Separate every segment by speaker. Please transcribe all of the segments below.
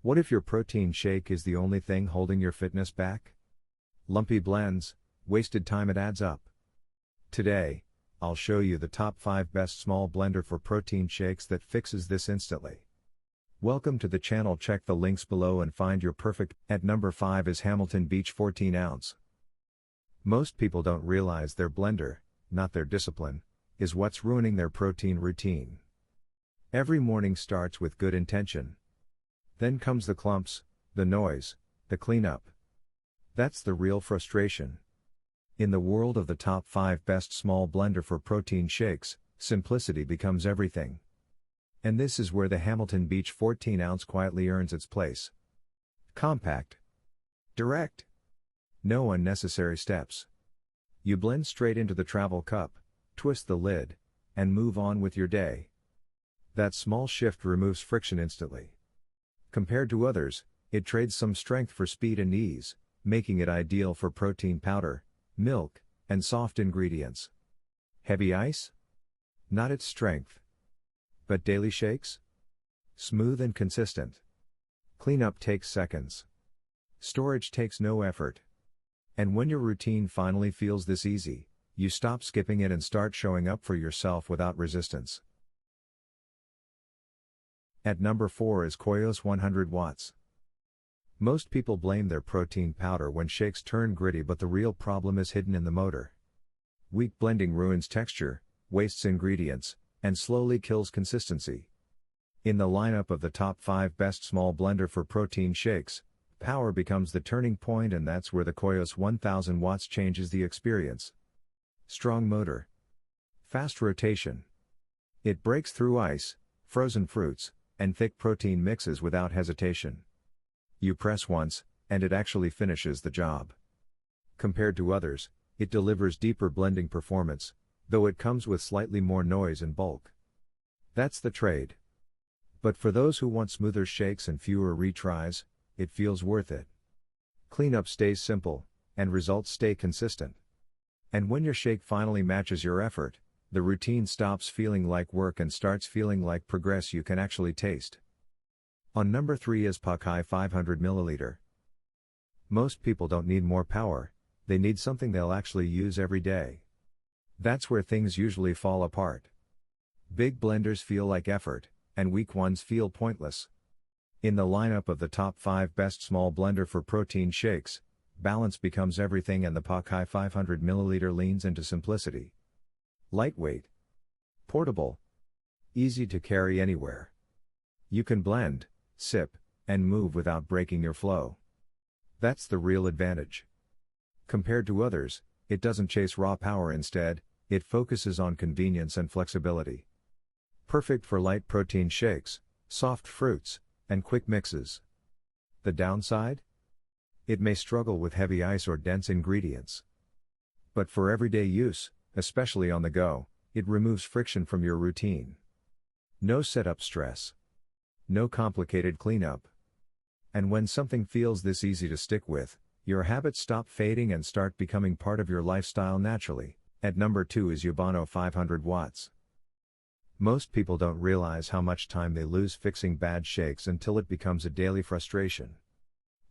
Speaker 1: What if your protein shake is the only thing holding your fitness back? Lumpy blends, wasted time, it adds up. Today, I'll show you the top 5 best small blender for protein shakes that fixes this instantly. Welcome to the channel. Check the links below and find your perfect. At number 5 is Hamilton Beach 14 ounce. Most people don't realize their blender, not their discipline, is what's ruining their protein routine. Every morning starts with good intention. Then comes the clumps, the noise, the cleanup. That's the real frustration. In the world of the top 5 best small blender for protein shakes, simplicity becomes everything. And this is where the Hamilton Beach 14 ounce quietly earns its place. Compact. Direct. No unnecessary steps. You blend straight into the travel cup, twist the lid, and move on with your day. That small shift removes friction instantly. Compared to others, it trades some strength for speed and ease, making it ideal for protein powder, milk, and soft ingredients. Heavy ice? Not its strength. But daily shakes? Smooth and consistent. Cleanup takes seconds. Storage takes no effort. And when your routine finally feels this easy, you stop skipping it and start showing up for yourself without resistance. At number 4 is KOIOS 100 watts. Most people blame their protein powder when shakes turn gritty, but the real problem is hidden in the motor. Weak blending ruins texture, wastes ingredients, and slowly kills consistency. In the lineup of the top 5 best small blender for protein shakes, power becomes the turning point, and that's where the KOIOS 1000 watts changes the experience. Strong motor. Fast rotation. It breaks through ice, frozen fruits, and thick protein mixes without hesitation. You press once, and it actually finishes the job. Compared to others, it delivers deeper blending performance, though it comes with slightly more noise and bulk. That's the trade. But for those who want smoother shakes and fewer retries, it feels worth it. Cleanup stays simple, and results stay consistent. And when your shake finally matches your effort, the routine stops feeling like work and starts feeling like progress you can actually taste. On number 3 is Pakay 500 Milliliter. Most people don't need more power, they need something they'll actually use every day. That's where things usually fall apart. Big blenders feel like effort, and weak ones feel pointless. In the lineup of the top 5 best small blender for protein shakes, balance becomes everything, and the Pakay 500 Milliliter leans into simplicity. Lightweight. Portable. Easy to carry anywhere. You can blend, sip, and move without breaking your flow. That's the real advantage. Compared to others, it doesn't chase raw power. Instead, it focuses on convenience and flexibility. Perfect for light protein shakes, soft fruits, and quick mixes. The downside? It may struggle with heavy ice or dense ingredients. But for everyday use, especially on the go, it removes friction from your routine. No setup stress. No complicated cleanup. And when something feels this easy to stick with, your habits stop fading and start becoming part of your lifestyle naturally. At number 2 is Yabano 500 watts. Most people don't realize how much time they lose fixing bad shakes until it becomes a daily frustration.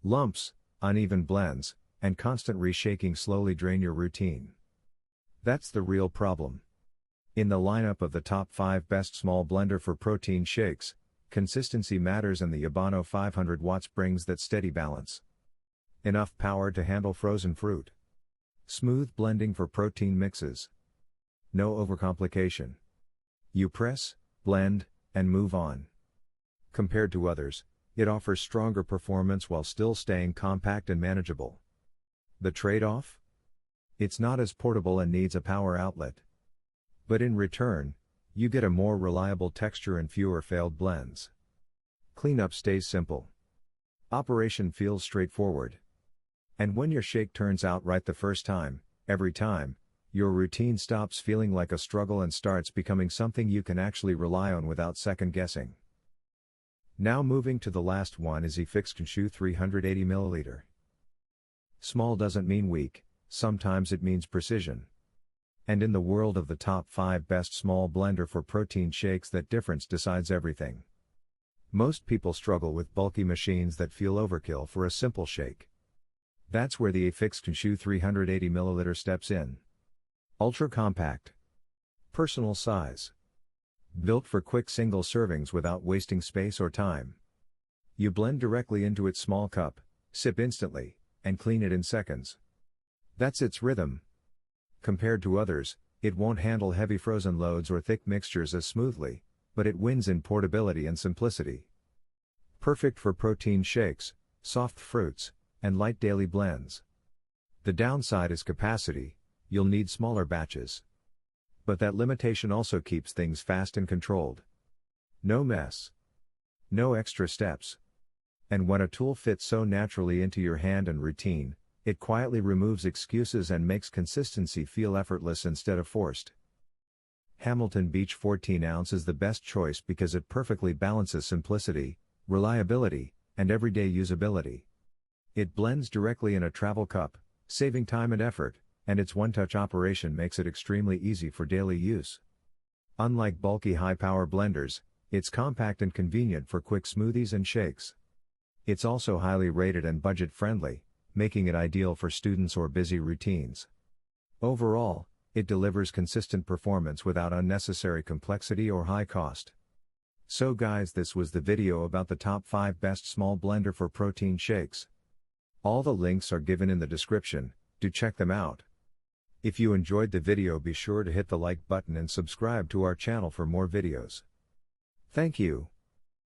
Speaker 1: Lumps, uneven blends, and constant reshaking slowly drain your routine. That's the real problem. In the lineup of the top 5 best small blender for protein shakes, consistency matters, and the Yabano 500 watts brings that steady balance. Enough power to handle frozen fruit. Smooth blending for protein mixes. No overcomplication. You press, blend, and move on. Compared to others, it offers stronger performance while still staying compact and manageable. The trade-off? It's not as portable and needs a power outlet. But in return, you get a more reliable texture and fewer failed blends. Cleanup stays simple. Operation feels straightforward. And when your shake turns out right the first time, every time, your routine stops feeling like a struggle and starts becoming something you can actually rely on without second guessing. Now moving to the last one is YFIXQNSU 380 Milliliter. Small doesn't mean weak, sometimes it means precision. And in the world of the top 5 best small blender for protein shakes, that difference decides everything. Most people struggle with bulky machines that feel overkill for a simple shake. That's where the YFIXQNSU 380 Milliliter steps in. Ultra compact. Personal size. Built for quick single servings without wasting space or time. You blend directly into its small cup, sip instantly, and clean it in seconds. That's its rhythm. Compared to others, it won't handle heavy frozen loads or thick mixtures as smoothly, but it wins in portability and simplicity. Perfect for protein shakes, soft fruits, and light daily blends. The downside is capacity, you'll need smaller batches. But that limitation also keeps things fast and controlled. No mess. No extra steps. And when a tool fits so naturally into your hand and routine, it quietly removes excuses and makes consistency feel effortless instead of forced. Hamilton Beach 14 ounce is the best choice because it perfectly balances simplicity, reliability, and everyday usability. It blends directly in a travel cup, saving time and effort, and its one-touch operation makes it extremely easy for daily use. Unlike bulky high-power blenders, it's compact and convenient for quick smoothies and shakes. It's also highly rated and budget-friendly, making it ideal for students or busy routines. Overall, it delivers consistent performance without unnecessary complexity or high cost. So guys, this was the video about the top 5 best small blender for protein shakes. All the links are given in the description, do check them out. If you enjoyed the video, be sure to hit the like button and subscribe to our channel for more videos. Thank you.